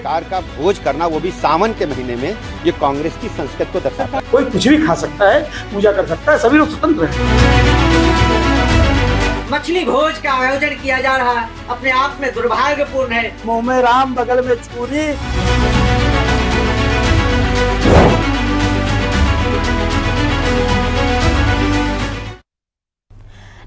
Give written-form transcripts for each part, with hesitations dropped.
प्रकार का भोज करना, वो भी सावन के महीने में, ये कांग्रेस की संस्कृति को दर्शाता है। कोई कुछ भी खा सकता है, पूजा कर सकता है, सभी लोग स्वतंत्र हैं। मछली भोज का आयोजन किया जा रहा है, अपने आप में दुर्भाग्यपूर्ण है। मुंह में राम, बगल में छुरी।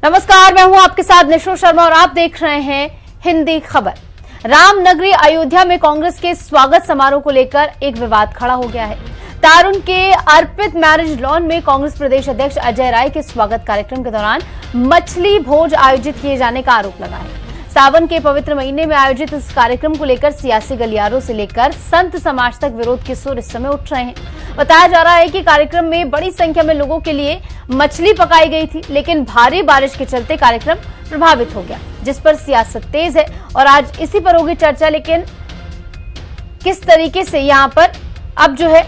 नमस्कार, मैं हूं आपके साथ निशु शर्मा और आप देख रहे हैं हिंदी खबर। रामनगरी अयोध्या में कांग्रेस के स्वागत समारोह को लेकर एक विवाद खड़ा हो गया है। तारुण के अर्पित मैरिज लॉन में कांग्रेस प्रदेश अध्यक्ष अजय राय के स्वागत कार्यक्रम के दौरान मछली भोज आयोजित किए जाने का आरोप लगा है। सावन के पवित्र महीने में आयोजित इस कार्यक्रम को लेकर सियासी गलियारों से लेकर संत समाज तक विरोध के सुर इस समय उठ रहे हैं। बताया जा रहा है कि कार्यक्रम में बड़ी संख्या में लोगों के लिए मछली पकाई गई थी, लेकिन भारी बारिश के चलते कार्यक्रम प्रभावित हो गया, जिस पर सियासत तेज है और आज इसी पर होगी चर्चा। लेकिन किस तरीके से यहाँ पर अब जो है,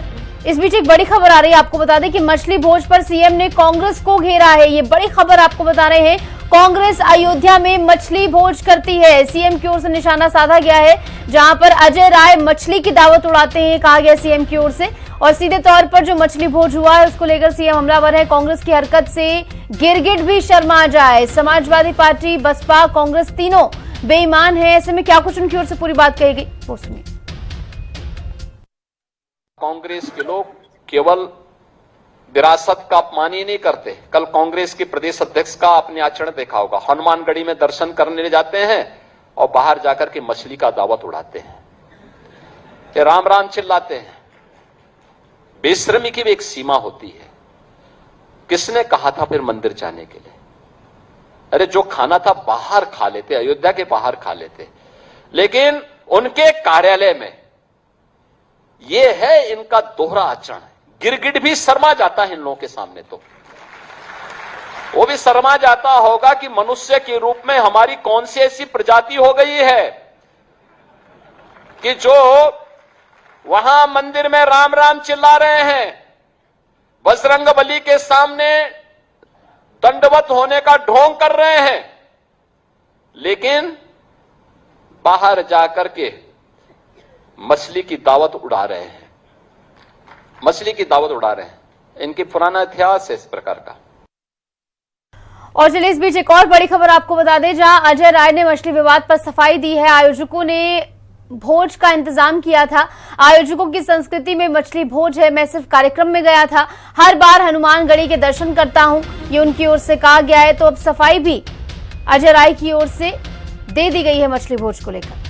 इस बीच एक बड़ी खबर आ रही है। आपको बता दें कि मछली भोज पर सीएम ने कांग्रेस को घेरा है। ये बड़ी खबर आपको बता रहे हैं। कांग्रेस अयोध्या में मछली भोज करती है, सीएम की ओर से निशाना साधा गया है, जहां पर अजय राय मछली की दावत उड़ाते हैं, कहा गया सीएम की ओर से। और सीधे तौर पर जो मछली भोज हुआ है उसको लेकर सीएम हमलावर है। कांग्रेस की हरकत से गिरगिट भी शर्मा जाए। समाजवादी पार्टी, बसपा, कांग्रेस तीनों बेईमान है। ऐसे में क्या कुछ उनकी ओर से पूरी बात कही गई, वो सुनिए। कांग्रेस के लोग केवल विरासत का अपमान ही नहीं करते। कल कांग्रेस के प्रदेश अध्यक्ष का आपने आचरण देखा होगा। हनुमानगढ़ी में दर्शन करने जाते हैं और बाहर जाकर के मछली का दावत उड़ाते हैं, ये राम राम चिल्लाते हैं। बेशर्मी की भी एक सीमा होती है। किसने कहा था फिर मंदिर जाने के लिए? अरे जो खाना था बाहर खा लेते, अयोध्या के बाहर खा लेते। लेकिन उनके कार्यालय में ये है इनका दोहरा आचरण। गिरगिट भी शर्मा जाता है इन लोगों के सामने। तो वो भी शर्मा जाता होगा कि मनुष्य के रूप में हमारी कौन सी ऐसी प्रजाति हो गई है कि जो वहां मंदिर में राम राम चिल्ला रहे हैं, बजरंगबली के सामने दंडवत होने का ढोंग कर रहे हैं, लेकिन बाहर जाकर के मछली की दावत उड़ा रहे हैं, मछली की दावत उड़ा रहे हैं। इनकी पुराना इतिहास है इस प्रकार का। और चलिए इस बीच एक और बड़ी खबर आपको बता दें, जहां अजय राय ने मछली विवाद पर सफाई दी है। आयोजकों ने भोज का इंतजाम किया था। आयोजकों की संस्कृति में मछली भोज है। मैं सिर्फ कार्यक्रम में गया था, हर बार हनुमानगढ़ी के दर्शन करता हूं, ये उनकी ओर से कहा गया है। तो अब सफाई भी अजय राय की ओर से दे दी गई है मछली भोज को लेकर।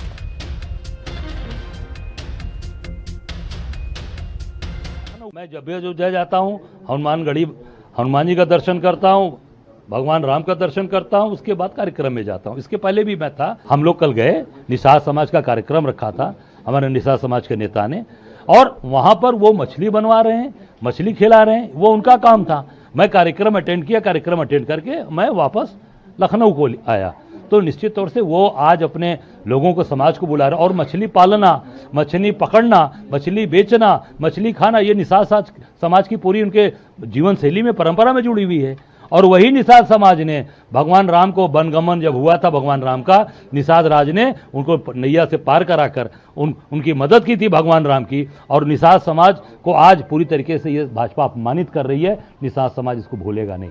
मैं जब भी अयोध्या जाता हूँ, हनुमान जी का दर्शन करता हूँ, भगवान राम का दर्शन करता हूँ, उसके बाद कार्यक्रम में जाता हूँ। इसके पहले भी मैं था। हम लोग कल गए, निषाद समाज का कार्यक्रम रखा था हमारे निषाद समाज के नेता ने, और वहां पर वो मछली बनवा रहे हैं, मछली खिला रहे हैं, वो उनका काम था। मैं कार्यक्रम अटेंड किया, कार्यक्रम अटेंड करके मैं वापस लखनऊ को आया। तो निश्चित तौर से वो आज अपने लोगों को, समाज को बुला रहे। और मछली पालना, मछली पकड़ना, मछली बेचना, मछली खाना, ये निषाद समाज की पूरी उनके जीवन शैली में, परंपरा में जुड़ी हुई है। और वही निषाद समाज ने भगवान राम को वनगमन जब हुआ था भगवान राम का, निषाद राज ने उनको नैया से पार कराकर उनकी मदद की थी भगवान राम की। और निषाद समाज को आज पूरी तरीके से ये भाजपा अपमानित कर रही है। निषाद समाज इसको भूलेगा नहीं।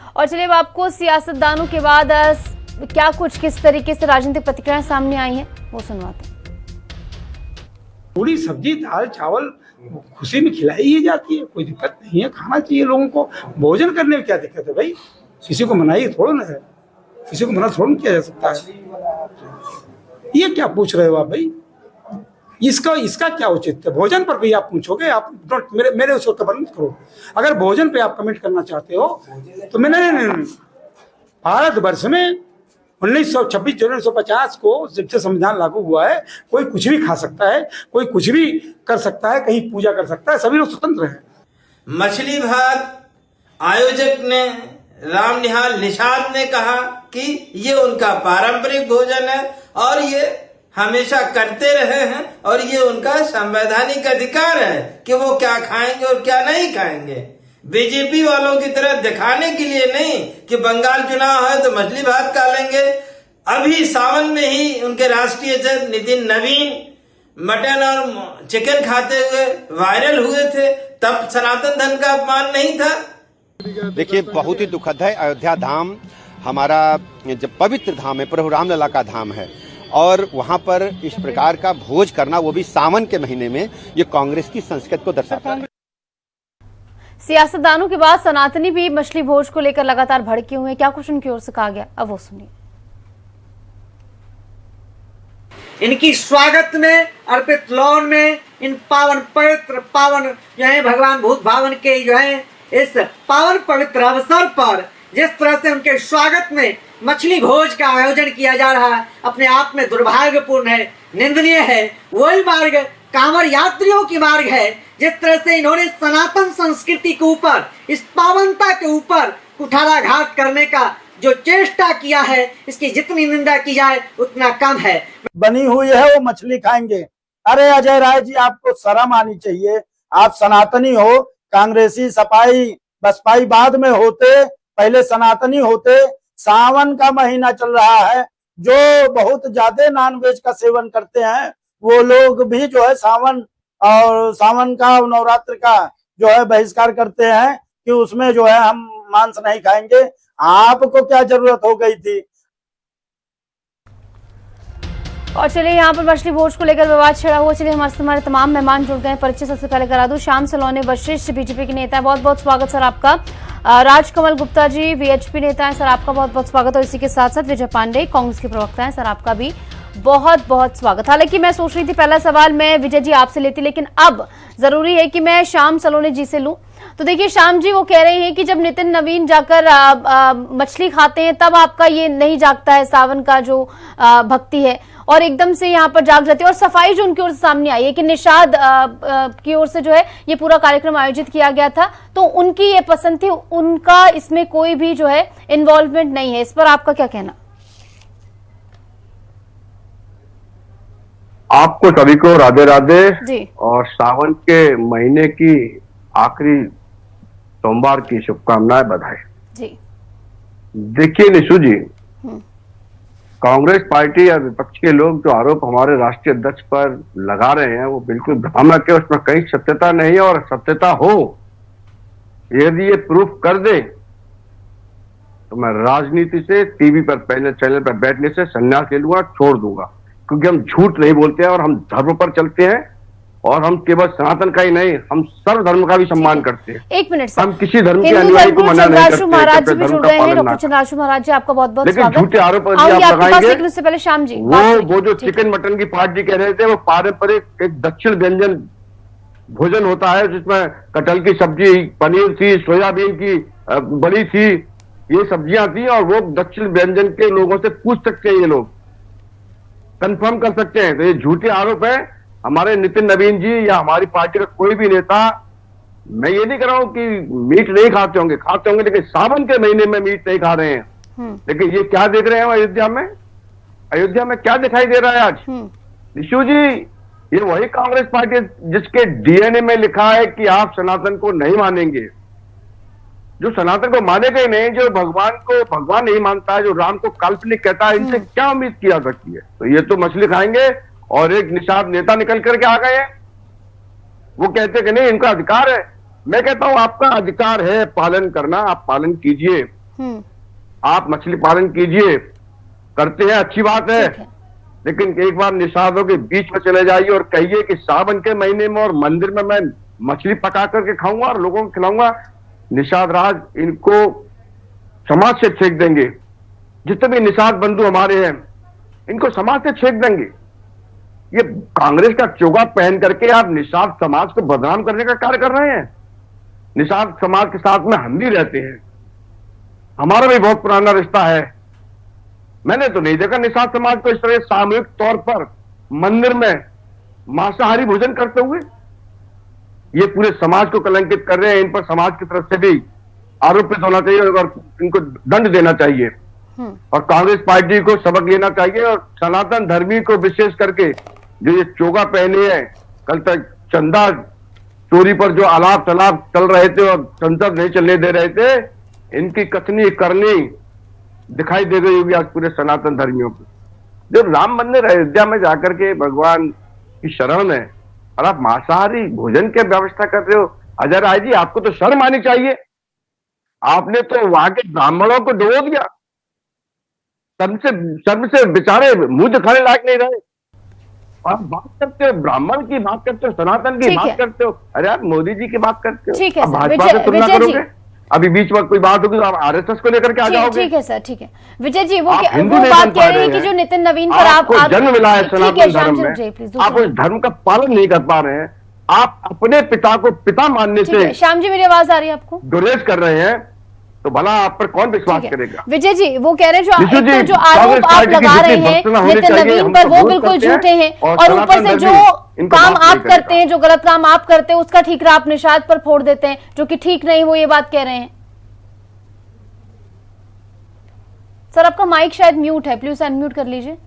और चलिए अब आपको सियासतदानों के बाद क्या कुछ, किस तरीके से राजनीतिक प्रतिक्रियाएं सामने आई हैं, वो सुनवाते हैं। पूरी सब्जी, दाल, चावल खुशी में खिलाई ही जाती है, कोई दिक्कत नहीं है। खाना चाहिए लोगों को। भोजन करने में क्या दिक्कत है भाई? किसी को मनाही थोड़ा ना है, किसी को मना थोड़ा किया जा सकता है। ये क्या पूछ रहे हो आप भाई? इसका क्या उचित है? भोजन पर भी आप पूछोगे? आप मेरे उस पर कमेंट करो। अगर भोजन पे आप कमेंट करना चाहते हो तो नहीं। भारतवर्ष में 26 जनवरी 1950 को जब से संविधान लागू हुआ है, कोई कुछ भी खा सकता है, कोई कुछ भी कर सकता है, कहीं पूजा कर सकता है, सभी लोग स्वतंत्र हैं। मछली भात आयोजक ने, राम निहाल निषाद ने कहा कि ये उनका पारंपरिक भोजन है और ये हमेशा करते रहे हैं और ये उनका संवैधानिक अधिकार है कि वो क्या खाएंगे और क्या नहीं खाएंगे। बीजेपी वालों की तरह दिखाने के लिए नहीं कि बंगाल चुनाव है तो मछली भात खा लेंगे। अभी सावन में ही उनके राष्ट्रीय अध्यक्ष नितिन नवीन मटन और चिकन खाते हुए वायरल हुए थे, तब सनातन धर्म का अपमान नहीं था। देखिए, बहुत ही दुखद है। अयोध्या धाम हमारा जब पवित्र धाम है, प्रभु रामलला का धाम है, और वहां पर इस प्रकार का भोज करना, वो भी सावन के महीने में, ये कांग्रेस की संस्कृति को दर्शाता है। सियासतदानों के बाद सनातनी भी मछली भोज को लेकर लगातार भड़के हुए हैं। क्या कुछ उनकी ओर से कहा गया, अब वो सुनिए। इनकी स्वागत में अर्पित लॉन में इन पावन पवित्र पावन जो है भगवान भूत भावन के जो है इस पावन पवित्र अवसर पर जिस तरह से उनके स्वागत में मछली भोज का आयोजन किया जा रहा है, अपने आप में दुर्भाग्यपूर्ण है, निंदनीय है। वही मार्ग कांवड़ यात्रियों की मार्ग है। जिस तरह से इन्होंने सनातन संस्कृति के ऊपर, इस पावनता के ऊपर कुठाराघात करने का जो चेष्टा किया है, इसकी जितनी निंदा की जाए उतना कम है। बनी हुई है वो मछली खाएंगे। अरे अजय राय जी, आपको शर्म आनी चाहिए। आप सनातनी हो, कांग्रेसी सपाई बसपाई बाद में होते, पहले सनातनी होते। सावन का महीना चल रहा है, जो बहुत ज्यादा नॉनवेज का सेवन करते हैं वो लोग भी जो है सावन और सावन का नवरात्र का जो है बहिष्कार करते हैं कि उसमें जो है हम मांस नहीं खाएंगे। आपको क्या जरूरत हो गई थी? और चलिए, यहाँ पर मछली भोज को लेकर विवाद छिड़ा हुआ। चलिए, हमारे तमाम मेहमान जुड़ गए हैं। परिचय सबसे पहले करा दूं, श्याम सलोने वशिष्ठ बीजेपी के नेता है, बहुत बहुत स्वागत सर आपका। राजकमल गुप्ता जी वीएचपी नेता है, सर आपका बहुत बहुत स्वागत। और इसी के साथ साथ विजय पांडे कांग्रेस के प्रवक्ता है, सर आपका भी बहुत बहुत स्वागत। हालांकि मैं सोच रही थी पहला सवाल मैं विजय जी आपसे लेती, लेकिन अब जरूरी है कि मैं श्याम सलोने जी से लूं। तो देखिए श्याम जी, वो कह रहे हैं कि जब नितिन नवीन जाकर मछली खाते हैं तब आपका ये नहीं जागता है सावन का जो भक्ति है, और एकदम से यहाँ पर जाग जाती है। और सफाई जो उनकी ओर से सामने आई है कि निषाद की ओर से जो है ये पूरा कार्यक्रम आयोजित किया गया था, तो उनकी ये पसंद थी, उनका इसमें कोई भी जो है इन्वॉल्वमेंट नहीं है। इस पर आपका क्या कहना? आपको सभी को राधे राधे जी। और सावन के महीने की आखिरी सोमवार की शुभकामनाएं, बधाई जी। देखिए निशु जी, कांग्रेस पार्टी या विपक्ष के लोग जो आरोप हमारे राष्ट्रीय अध्यक्ष पर लगा रहे हैं वो बिल्कुल भ्रामक है, उसमें कहीं सत्यता नहीं है। और सत्यता हो, यदि ये प्रूफ कर दे तो मैं राजनीति से, टीवी पर पहले चैनल पर बैठने से संन्यास ले लूंगा, छोड़ दूंगा। क्योंकि हम झूठ नहीं बोलते हैं और हम धर्म पर चलते हैं, और हम केवल सनातन का ही नहीं, हम सर्व धर्म का भी सम्मान करते हैं। एक मिनट, हम किसी धर्म के अनुयायी को मना नहीं करते। महाराज जी भी जुड़ गए हैं। डॉक्टर चंद्राशु महाराज जी, आपका बहुत बहुत स्वागत। लेकिन झूठे आरोप आप लगाएंगे, उससे पहले श्याम जी, वो जो चिकन मटन की पार्टी कह रहे थे, वो पारंपरिक एक दक्षिण व्यंजन भोजन होता है जिसमें कटहल की सब्जी, पनीर थी, सोयाबीन की बड़ी थी, ये सब्जियां थी। और वो दक्षिण व्यंजन के लोगों से पूछ सकते हैं, ये लोग कंफर्म कर सकते हैं। तो ये झूठे आरोप है। हमारे नितिन नवीन जी या हमारी पार्टी का कोई भी नेता, मैं ये नहीं कह रहा हूं कि मीट नहीं खाते होंगे, खाते होंगे, लेकिन सावन के महीने में मीट नहीं खा रहे हैं। लेकिन ये क्या देख रहे हैं अयोध्या में? अयोध्या में क्या दिखाई दे रहा है आज? निशु जी, ये वही कांग्रेस पार्टी जिसके डीएनए में लिखा है कि आप सनातन को नहीं मानेंगे। जो सनातन को मानेगा ही नहीं, जो भगवान को भगवान नहीं मानता है, जो राम को काल्पनिक कहता है, इनसे क्या उम्मीद किया सकती है? तो ये तो मछली खाएंगे। और एक निषाद नेता निकल करके आ गए हैं, वो कहते कि नहीं इनका अधिकार है। मैं कहता हूं आपका अधिकार है पालन करना, आप पालन कीजिए, आप मछली पालन कीजिए, करते हैं, अच्छी बात है। लेकिन एक बार निषादों के बीच में चले जाइए और कहिए कि सावन के महीने में और मंदिर में मैं मछली पका करके खाऊंगा और लोगों को खिलाऊंगा, निषाद राज इनको समाज से छेक देंगे। जितने भी निषाद बंधु हमारे हैं, इनको समाज से छेक देंगे। ये कांग्रेस का चोगा पहन करके आप निषाद समाज को बदनाम करने का कार्य कर रहे हैं। निषाद समाज के साथ में हम भी रहते हैं, हमारा भी बहुत पुराना रिश्ता है। मैंने तो नहीं देखा निषाद समाज को इस तरह सामूहिक तौर पर मंदिर में मांसाहारी भोजन करते हुए। ये पूरे समाज को कलंकित कर रहे हैं। इन पर समाज की तरफ से भी आरोपित होना चाहिए और इनको दंड देना चाहिए, और कांग्रेस पार्टी को सबक लेना चाहिए। और सनातन धर्मी को विशेष करके जो ये चोगा पहने हैं, कल तक चंदा चोरी पर जो आलाप तलाप चल रहे थे और संसद नहीं चलने दे रहे थे, इनकी कथनी करनी दिखाई दे गई होगी आज पूरे सनातन धर्मियों को। जो राम मंदिर अयोध्या में जाकर के भगवान की शरण में और आप मांसाहारी भोजन की व्यवस्था कर रहे हो। अजय राय जी, आपको तो शर्म आनी चाहिए। आपने तो वहां के ब्राह्मणों को डुबो दिया, शर्म से बेचारे मुंह दिखाने लायक नहीं रहे। आप बात करते हो ब्राह्मण की, बात करते हो सनातन की, बात करते हो, अरे आप मोदी जी की बात करते हो, ठीक है आप सर, भाजपा से तुलना करोगे। अभी बीच में कोई बात होगी तो आप आरएसएस को लेकर के आ जाओगे। ठीक है सर, ठीक है विजय जी, वो आप हिंदू बात नहीं बन कह पा रहे रहे हैं कि हैं। जो नितिन नवीन पर आपको जन्म मिला है सनातन धर्म में, प्लीज आप उस धर्म का पालन नहीं कर पा रहे हैं। आप अपने पिता को पिता मानने से श्याम जी, मेरी आवाज आ रही है आपको? गुरेज कर रहे हैं, तो भला आप पर कौन विश्वास करेगा। विजय जी, वो कह रहे हैं निशु जो आरोप आप लगा रहे हैं नितिन नवीन पर, वो बिल्कुल झूठे हैं, और ऊपर से जो काम आप करते हैं, जो गलत काम आप करते हैं, उसका ठीकरा आप निषाद पर फोड़ देते हैं, जो कि ठीक नहीं, वो ये बात कह रहे हैं। सर आपका माइक शायद म्यूट है, प्लीज अनम्यूट कर लीजिए।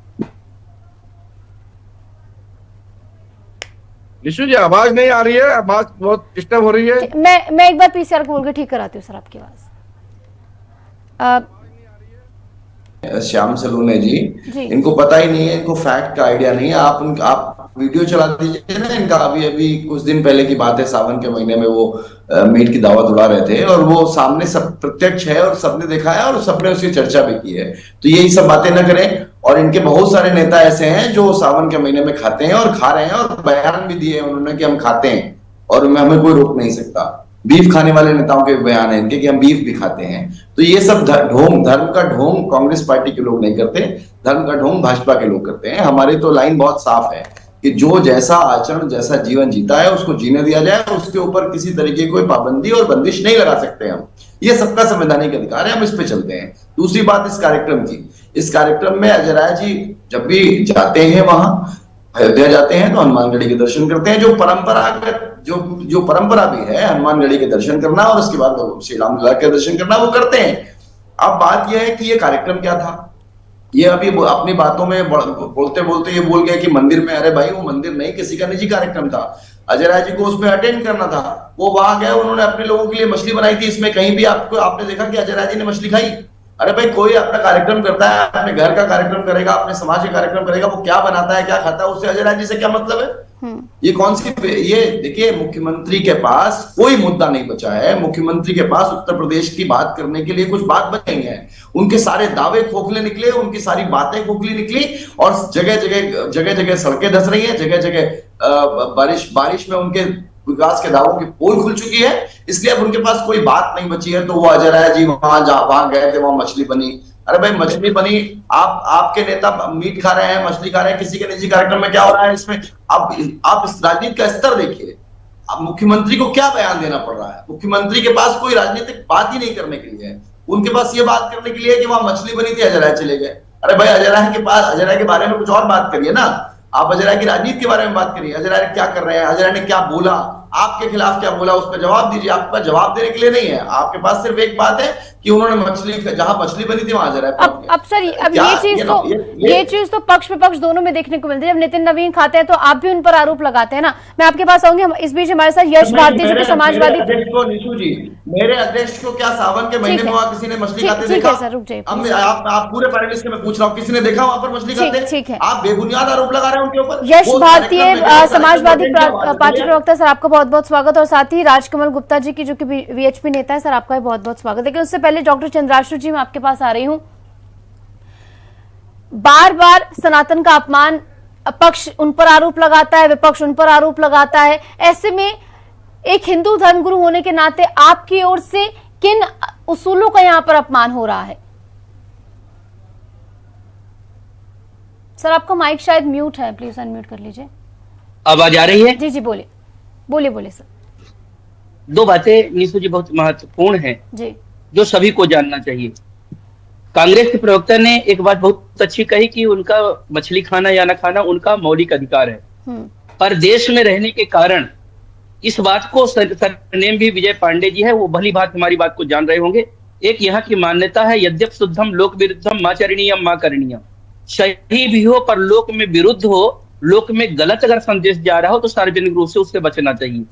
निशु जी, आवाज नहीं आ रही है, आवाज बहुत डिस्टर्ब हो रही है। मैं एक बार पीसीआर को बोल के ठीक कराती हूँ सर आपकी आवाज। श्याम सलूने जी, इनको पता ही नहीं है, इनको फैक्ट का आइडिया नहीं है। आप वीडियो चला दीजिए ना इनका। अभी कुछ दिन पहले की बात है, सावन के महीने में वो मीट की दावत उड़ा रहे थे, और वो सामने सब प्रत्यक्ष है और सबने देखा है और सबने उसकी चर्चा भी की है। तो यही सब बातें ना करें। और इनके बहुत सारे नेता ऐसे हैं जो सावन के महीने में खाते हैं और खा रहे हैं, और बयान भी दिए उन्होंने कि हम खाते हैं और हमें कोई रोक नहीं सकता। बीफ खाने वाले नेताओं के बयान है इनके कि हम बीफ भी खाते हैं। तो ये सब ढोंग, धर्म का ढोंग कांग्रेस पार्टी के लोग नहीं करते, धर्म का ढोंग भाजपा के लोग करते हैं। हमारी तो लाइन बहुत साफ है कि जो जैसा आचरण, जैसा जीवन जीता है उसको जीने दिया जाए, उसके ऊपर किसी तरीके की कोई पाबंदी और बंदिश नहीं लगा सकते हम। ये सबका संवैधानिक अधिकार है, हम इस पे चलते हैं। दूसरी बात इस कार्यक्रम की, इस कार्यक्रम में अजय राय जी जब भी जाते हैं, वहां अयोध्या जाते हैं तो हनुमानगढ़ी के दर्शन करते हैं। जो परंपरागत जो परंपरा भी है हनुमानगढ़ी के दर्शन करना और उसके बाद श्री रामलला के दर्शन करना, वो करते हैं। अब बात यह है कि ये कार्यक्रम क्या था। ये अभी अपनी बातों में बोलते बोलते ये बोल गए कि मंदिर में, अरे भाई वो मंदिर नहीं, किसी का निजी कार्यक्रम था। अजय राय जी को उसमें अटेंड करना था, वो वहां गए, उन्होंने अपने लोगों के लिए मछली बनाई थी। इसमें कहीं भी आपने देखा कि अजय राय जी ने मछली खाई? अरे भाई, कोई अपना कार्यक्रम करता है, अपने घर का कार्यक्रम करेगा, अपने समाज का कार्यक्रम करेगा, वो क्या बनाता है क्या खाता है उससे अजय राय जी से क्या मतलब है? ये कौन सी, ये देखिए, मुख्यमंत्री के पास कोई मुद्दा नहीं बचा है। मुख्यमंत्री के पास उत्तर प्रदेश की बात करने के लिए कुछ बात बचे हैं। उनके सारे दावे खोखले निकले, उनकी सारी बातें खोखली निकली, और जगह जगह सड़कें धंस रही हैं, जगह जगह बारिश में उनके विकास के दावों की पोल खुल चुकी है। इसलिए अब उनके पास कोई बात नहीं बची है। तो वो अजय राय जी वहां गए थे, वहां मछली बनी। अरे भाई, मछली बनी, आपके नेता मीट खा रहे हैं, मछली खा रहे हैं, किसी के निजी कार्यक्रम में क्या हो रहा है इसमें? आप इस राजनीति का स्तर देखिए। अब मुख्यमंत्री को क्या बयान देना पड़ रहा है? मुख्यमंत्री के पास कोई राजनीतिक बात ही नहीं करने के लिए है। उनके पास ये बात करने के लिए कि वहां मछली बनी थी, अजय राय चले गए। अरे भाई, अजय राय के बारे में कुछ और बात करिए ना। आप अजय राय की राजनीति के बारे में बात करिए। अजय राय क्या कर रहे हैं, अजय राय ने क्या बोला, आपके खिलाफ क्या बोला, उस पर जवाब दीजिए। आपके पास जवाब देने के लिए नहीं है, आपके पास सिर्फ एक बात है कि उन्होंने जहां मछली बनी थी वहां अजय राय। अब सर, अब ये चीज तो पक्ष विपक्ष दोनों में देखने को मिलती है। जब नितिन नवीन खाते हैं तो आप भी उन पर आरोप लगाते हैं ना। मैं आपके पास आऊंगी। इस बीच हमारे साथ यश भारती जो कि समाजवादी। निशु जी, मेरे अध्यक्ष को क्या सावन के महीने में वहां किसी ने मछली खाते देखा? सर रुक जाइए, आप पूरे पैनलिस्ट में पूछ रहा हूँ, किसी ने देखा वहां पर मछली खाते? ठीक है, आप बेबुनियाद आरोप लगा रहे हैं उनके ऊपर। यश भारती समाजवादी पार्टी प्रवक्ता, सर आपका बहुत बहुत स्वागत, और साथ ही राजकमल गुप्ता जी की जो कि वीएचपी नेता है, सर आपका भी बहुत बहुत स्वागत। लेकिन उससे पहले डॉक्टर चंद्राशु जी, मैं आपके पास आ रही हूं। बार बार सनातन का अपमान, पक्ष उन पर आरोप लगाता है, विपक्ष उन पर आरोप लगाता है। ऐसे में एक हिंदू धर्मगुरु होने के नाते आपकी ओर से किन उसूलों का यहां पर अपमान हो रहा है? सर आपका माइक शायद म्यूट है, प्लीज अनम्यूट कर लीजिए। आवाज आ रही है? जी बोलिए बोलिए सर। दो बातें निशु जी बहुत महत्वपूर्ण हैं जी, जो सभी को जानना चाहिए। कांग्रेस के प्रवक्ता ने एक बात बहुत अच्छी कही कि उनका मछली खाना या न खाना उनका मौलिक अधिकार है, पर देश में रहने के कारण इस बात को सरनेम भी विजय पांडे जी है, वो भली बात हमारी बात को जान रहे होंगे। एक यहाँ की मान्यता है, यद्यप शुद्धम लोक विरुद्धम मां चरणीयम मां करणीयम। सही भी हो पर लोक में विरुद्ध हो, लोक में गलत अगर संदेश जा रहा हो तो सार्वजनिक रूप से उससे बचना चाहिए।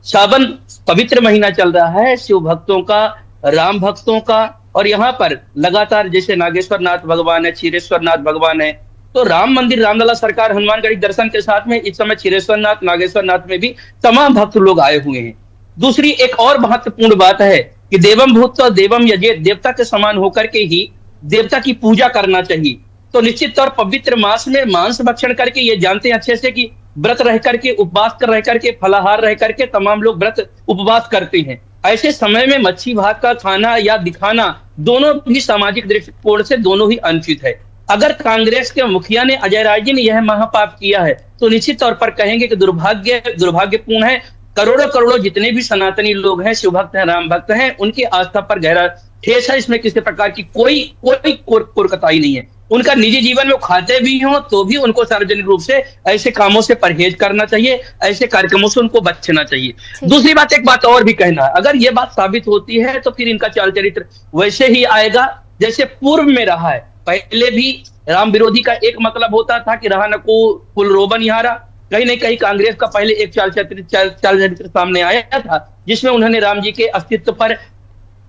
सावन पवित्र महीना चल रहा है शिव भक्तों का, राम भक्तों का, और यहाँ पर लगातार जैसे नागेश्वर नाथ भगवान है, क्षीरेश्वर नाथ भगवान है, तो राम मंदिर रामलला सरकार हनुमानगढ़ी दर्शन के साथ में इस समय क्षीरेश्वर नाथ नागेश्वर नाथ में भी तमाम भक्त लोग आए हुए हैं। दूसरी एक और महत्वपूर्ण बात है कि देवम भूत देवम यजेत, देवता के समान होकर के ही देवता की पूजा करना चाहिए। तो निश्चित तौर पवित्र मास में मांस भक्षण करके, ये जानते हैं अच्छे से कि व्रत रह करके, उपवास कर रह करके, फलाहार रह करके तमाम लोग व्रत उपवास करते हैं। ऐसे समय में मच्छी भात का खाना या दिखाना दोनों भी सामाजिक दृष्टिकोण से दोनों ही अनुचित है। अगर कांग्रेस के मुखिया ने, अजय राय जी ने यह महापाप किया है तो निश्चित तौर पर कहेंगे कि दुर्भाग्यपूर्ण है। करोड़ों करोड़ों जितने भी सनातनी लोग हैं, शिव भक्त हैं, राम भक्त हैं, उनकी आस्था पर गहरा ठेस है। इसमें किसी प्रकार की कोई कोरकताई नहीं है। उनका निजी जीवन में खाते भी हों तो भी उनको सार्वजनिक रूप से ऐसे कामों से परहेज करना चाहिए, ऐसे कार्यक्रमों से उनको बचना चाहिए। दूसरी बात, एक बात और भी कहना है, अगर ये बात साबित होती है तो फिर इनका चाल चरित्र वैसे ही आएगा जैसे पूर्व में रहा है। पहले भी राम विरोधी का एक मतलब होता था कि रहा न को कुल रोबन यारा। कहीं न कहीं कांग्रेस का पहले एक चाल चरित्र सामने आया था जिसमें उन्होंने राम जी के अस्तित्व पर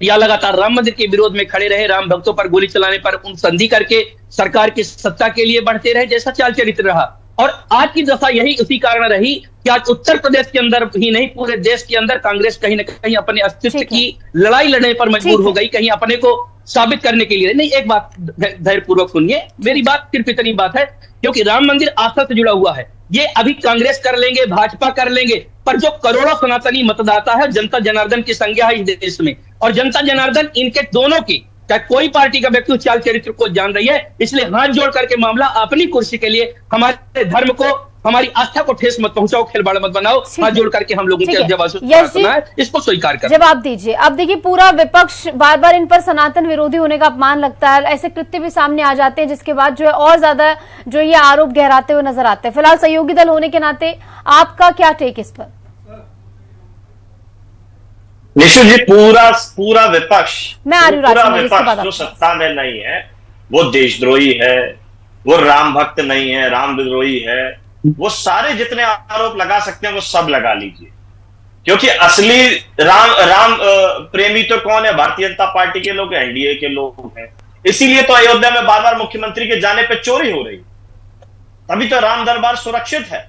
या लगातार राम मंदिर के विरोध में खड़े रहे, राम भक्तों पर गोली चलाने पर उन संधि करके सरकार की सत्ता के लिए बढ़ते रहे, जैसा चाल चरित्र रहा। और आज की दफा यही उसी कारण रही कि आज उत्तर प्रदेश के अंदर ही नहीं पूरे देश के अंदर कांग्रेस कहीं न कहीं अपने अस्तित्व की लड़ाई लड़ने पर मजबूर हो गई, कहीं अपने को साबित करने के लिए नहीं। एक बात धैर्यपूर्वक सुनिए, मेरी बात सिर्फ इतनी बात है, क्योंकि राम मंदिर आस्था से जुड़ा हुआ है। ये अभी कांग्रेस कर लेंगे, भाजपा कर लेंगे, पर जो करोड़ों सनातनी मतदाता है, जनता जनार्दन की संज्ञा है इस देश में, और जनता जनार्दन इनके दोनों की, चाहे कोई पार्टी का व्यक्ति चाल चरित्र को जान रही है। इसलिए हाथ जोड़ करके मामला अपनी कुर्सी के लिए, हमारे धर्म को, हमारी आस्था को ठेस मत पहुंचाओ, खिलवाड़ मत बनाओ। हाथ जोड़ करके हम लोगों के जवाब इसको स्वीकार कर जवाब दीजिए। अब देखिए, पूरा विपक्ष बार बार इन पर सनातन विरोधी होने का अपमान लगता है, ऐसे कृत्य भी सामने आ जाते हैं जिसके बाद जो है और ज्यादा जो ये आरोप गहराते हुए नजर आते हैं। फिलहाल सहयोगी दल होने के नाते आपका क्या टेक इस पर? निशु जी, पूरा विपक्ष, पूरा विपक्ष जो सत्ता में नहीं है वो देशद्रोही है, वो राम भक्त नहीं है, राम विद्रोही है, वो सारे जितने आरोप लगा सकते हैं वो सब लगा लीजिए। क्योंकि असली राम प्रेमी तो कौन है? भारतीय जनता पार्टी के लोग, एनडीए के लोग हैं। इसीलिए तो अयोध्या में बार बार मुख्यमंत्री के जाने पे चोरी हो रही, तभी तो राम दरबार सुरक्षित है।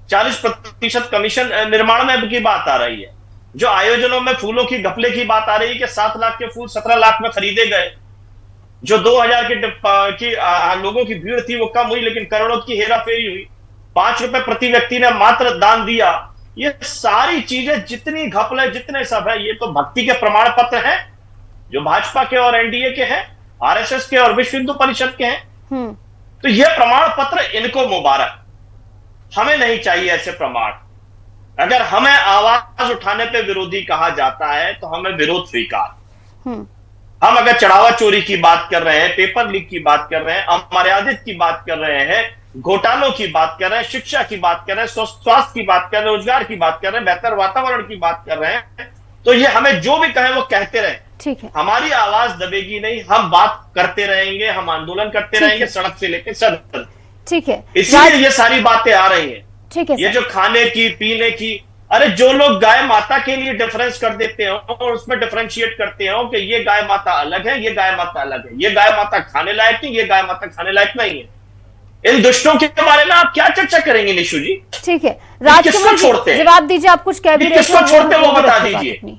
40% कमीशन निर्माण में की बात आ रही है। जो आयोजनों में फूलों की घपले की बात आ रही है कि 7 लाख के फूल 17 लाख में खरीदे गए, जो 2000 की लोगों की भीड़ थी वो कम हुई, लेकिन करोड़ों की हेराफेरी हुई। 5 रुपए प्रति व्यक्ति ने मात्र दान दिया। ये सारी चीजें जितनी घपले, जितने सब है, ये तो भक्ति के प्रमाण पत्र हैं जो भाजपा के और एनडीए के हैं, आरएसएस के और विश्व हिंदू परिषद के हैं। तो ये प्रमाण पत्र इनको मुबारक, हमें नहीं चाहिए ऐसे प्रमाण। अगर हमें आवाज उठाने पे विरोधी कहा जाता है तो हमें विरोध स्वीकार। हम अगर चढ़ावा चोरी की बात कर रहे हैं, पेपर लीक की बात कर रहे हैं, अमर्यादित की बात कर रहे हैं, घोटालों की बात कर रहे हैं, शिक्षा की बात कर रहे हैं, स्वास्थ्य की बात कर रहे हैं, रोजगार की बात कर रहे हैं, बेहतर वातावरण की बात कर रहे हैं, तो ये हमें जो भी कहें वो कहते रहे। ठीक है, हमारी आवाज दबेगी नहीं, हम बात करते रहेंगे, हम आंदोलन करते रहेंगे, सड़क से लेकर सदन। ठीक है, इसीलिए ये सारी बातें आ रही हैं। ठीक है, ये जो खाने की, पीने की, अरे जो लोग गाय माता के लिए डिफरेंस कर देते हो और उसमें डिफरेंशिएट करते हो कि ये गाय माता अलग है, ये गाय माता अलग है, ये गाय माता खाने लायक नहीं, ये गाय माता खाने लायक नहीं है, इन दुष्टों के बारे में आप क्या चर्चा करेंगे निशु जी? ठीक है, राजकुमार छोड़ते हैं, जवाब दीजिए। आप कुछ कह भी रहे किसको छोड़ते वो बता दीजिए।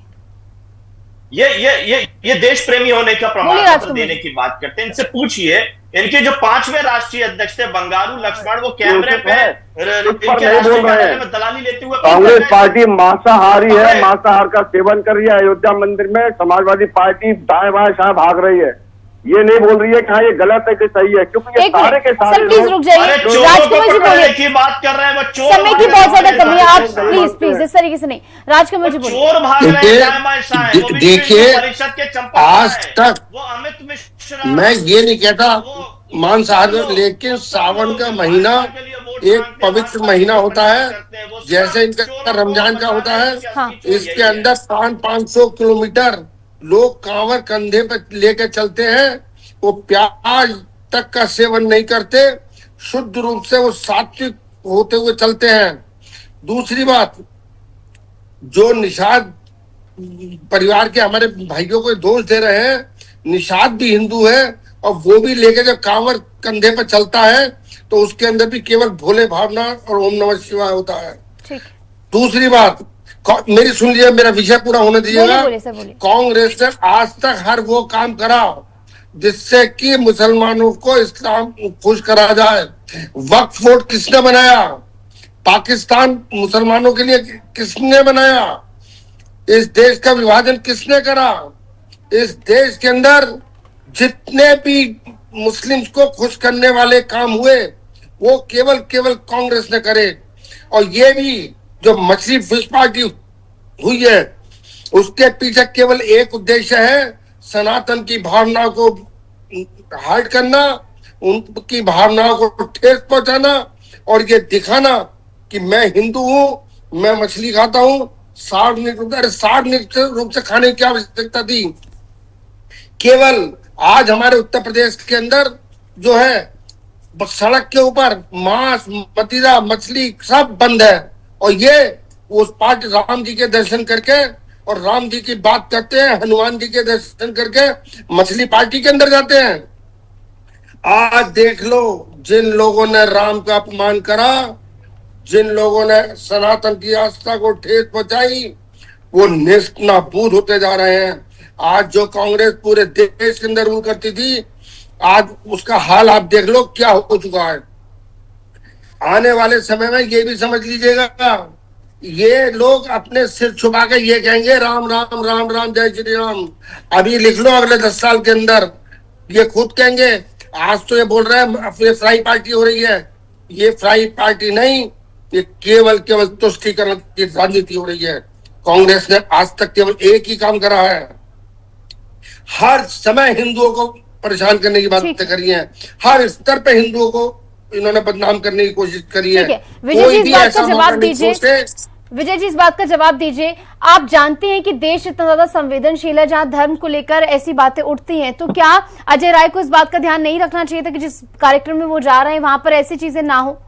ये देश प्रेमी होने का प्रमाण पत्र देने की बात करते हैं। इनसे पूछिए, इनके जो 5वें राष्ट्रीय अध्यक्ष थे बंगारू लक्ष्मण, वो कैमरे पे दलाली लेते हुए, कांग्रेस पार्टी मांसाहारी है, मांसाहार का सेवन कर रही है। अयोध्या मंदिर में समाजवादी पार्टी दाएं बाएं शायद भाग रही है, ये नहीं बोल रही है कि हाँ ये गलत है कि सही है, क्योंकि ये सारे के सारे प्लीज रुक जाइए, राजकुमार जी बोलिए की बात कर रहे हैं, वो चोर समय की बहुत ज्यादा कमी है, आप प्लीज इस तरीके से नहीं। राजकुमार जी बोलिए। चोर भाग रहे हैं। देखिए, आज तक वो अमित मिश्रा, मैं ये नहीं कहता मांसाहार, लेकिन सावन का महीना एक पवित्र महीना होता है, जैसे इनका रमजान का होता है। हाँ। इसके अंदर 500 किलोमीटर लोग कांवर कंधे पे लेके चलते हैं, वो प्याज तक का सेवन नहीं करते, शुद्ध रूप से वो सात्विक होते हुए चलते हैं। दूसरी बात, जो निषाद परिवार के हमारे भाइयों को दोष दे रहे हैं, निषाद भी हिंदू है और वो भी लेके जब कांवर कंधे पर चलता है तो उसके अंदर भी केवल भोले भावना और ओम नमः शिवाय होता है। दूसरी बात, मेरी सुन लीजिए, मेरा विषय पूरा होने दीजिएगा। कांग्रेस ने आज तक हर वो काम करा जिससे कि मुसलमानों को इस्लाम खुश करा जाए। वक्फ बोर्ड किसने बनाया? पाकिस्तान मुसलमानों के लिए किसने बनाया? इस देश का विभाजन किसने करा? इस देश के अंदर जितने भी मुस्लिम्स को खुश करने वाले काम हुए वो केवल कांग्रेस ने करे। और ये भी जो मछली फिश पार्टी हुई है उसके पीछे केवल एक उद्देश्य है, सनातन की भावना को हर्ट करना, उनकी भावनाओं को ठेस पहुंचाना और ये दिखाना कि मैं हिंदू हूँ, मैं मछली खाता हूँ। सार्वजनिक रूप से खाने की आवश्यकता थी। केवल आज हमारे उत्तर प्रदेश के अंदर जो है सड़क के ऊपर मांस, मदिरा, मछली सब बंद है। और ये उस पार्टी राम जी के दर्शन करके और राम जी की बात करते हैं, हनुमान जी के दर्शन करके मछली पार्टी के अंदर जाते हैं। आज देख लो, जिन लोगों ने राम का अपमान करा, जिन लोगों ने सनातन की आस्था को ठेस पहुंचाई, वो नेस्तनाबूद होते जा रहे हैं। आज जो कांग्रेस पूरे देश के अंदर रूल करती थी, आज उसका हाल आप देख लो क्या हो चुका है। आने वाले समय में ये भी समझ लीजिएगा, ये लोग अपने सिर छुपा के ये कहेंगे राम राम राम राम जय श्री राम। अभी लिख लो अगले 10 साल के अंदर ये खुद कहेंगे। आज तो ये बोल रहे हैं ये फ्राई पार्टी हो रही है, ये फ्राई पार्टी नहीं, ये केवल तुष्टीकरण की राजनीति हो रही है। कांग्रेस ने आज तक केवल एक ही काम करा है, हर समय हिंदुओं को परेशान करने की बातें करी है, हर स्तर पे हिंदुओं को इन्होंने बदनाम करने की कोशिश करी है। विजय जी इस बात का जवाब दीजिए, विजय जी इस बात का जवाब दीजिए, आप जानते हैं कि देश इतना ज्यादा संवेदनशील है जहां धर्म को लेकर ऐसी बातें उठती हैं, तो क्या अजय राय को इस बात का ध्यान नहीं रखना चाहिए था कि जिस कार्यक्रम में वो जा रहे हैं वहां पर ऐसी चीजें ना हो?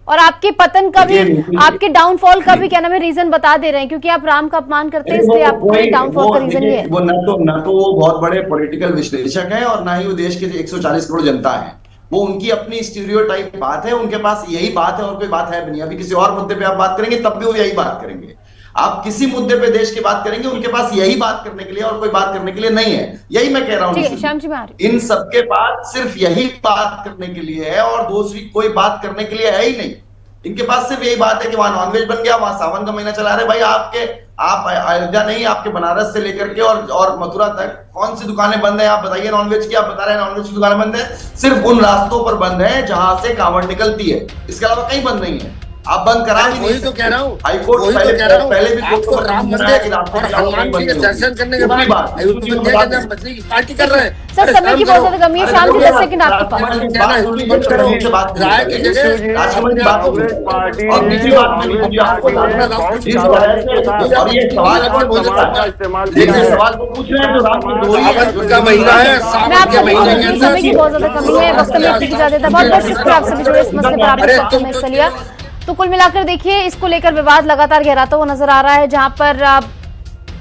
और आपके पतन का भी, आपके डाउनफॉल का भी क्या नाम है रीजन बता दे रहे हैं, क्योंकि आप राम का अपमान करते हैं, इसलिए आपके डाउनफॉल का रीजन ये है। वो न तो वो बहुत बड़े पॉलिटिकल विश्लेषक हैं और ना ही वो देश के 140 करोड़ जनता है। वो उनकी अपनी स्टीरियोटाइप बात है, उनके पास यही बात है और कोई बात है भी नहीं। अभी किसी और मुद्दे पे आप बात करेंगे तब भी वो यही बात करेंगे। आप किसी मुद्दे पे देश की बात करेंगे, उनके पास यही बात करने के लिए और कोई बात करने के लिए नहीं है। यही मैं कह रहा हूँ, इन सबके पास सिर्फ यही बात करने के लिए है और दूसरी कोई बात करने के लिए है ही नहीं। इनके पास सिर्फ यही बात है कि वहां नॉनवेज बन गया, वहां सावन का महीना चला रहे। भाई आप अयोध्या नहीं, आपके बनारस से लेकर के और मथुरा तक कौन सी दुकानें बंद है? आप बताइए नॉनवेज की। आप बता रहे हैं नॉनवेज की दुकानें बंद है, सिर्फ उन रास्तों पर बंद है जहां से कांवड़ निकलती है, इसके अलावा कहीं बंद नहीं है। आप बंद करा भी नहीं। तो कह रहा हूँ, हाईकोर्ट पहले भी आपको राम मंदिर और हनुमान जी के दर्शन करने के बाद मछली की पार्टी कर रहे हैं। सर समय की बहुत ज्यादा कमी है, शाम जी 10 सेकंड आपके पास। महीना है, सावन के महीने के अंदर समय की बहुत ज्यादा कमी है, वक्त में की जा देता। बहुत बहुत शुक्रिया आप सभी जुड़े इस मसले पर, आपने हिस्सा लिया। तो कुल मिलाकर देखिए, इसको लेकर विवाद लगातार गहराता हुआ नजर आ रहा है, जहां पर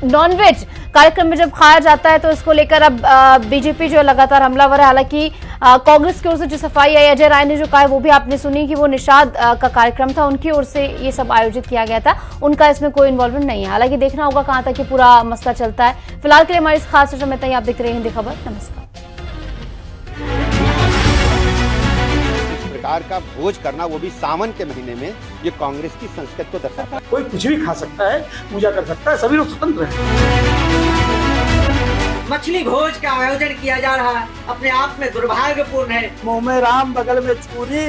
नॉनवेज कार्यक्रम में जब खाया जाता है तो इसको लेकर अब बीजेपी जो लगातार हमलावर है। हालांकि कांग्रेस की ओर से जो सफाई आई, अजय राय ने जो कहा वो भी आपने सुनी कि वो निषाद का कार्यक्रम था, उनकी ओर से ये सब आयोजित किया गया था, उनका इसमें कोई इन्वॉल्वमेंट नहीं है। हालांकि देखना होगा कहां तक ये पूरा मसला चलता है। फिलहाल के लिए हमारी इस खास चर्चा में इतना ही। आप देखते रहे हिंदी खबर। नमस्कार। प्रकार का भोज करना, वो भी सावन के महीने में, ये कांग्रेस की संस्कृति को दर्शाता है। कोई कुछ भी खा सकता है, पूजा कर सकता है, सभी लोग स्वतंत्र हैं। मछली भोज का आयोजन किया जा रहा है, अपने आप में दुर्भाग्यपूर्ण है। मुंह में राम बगल में छुरी।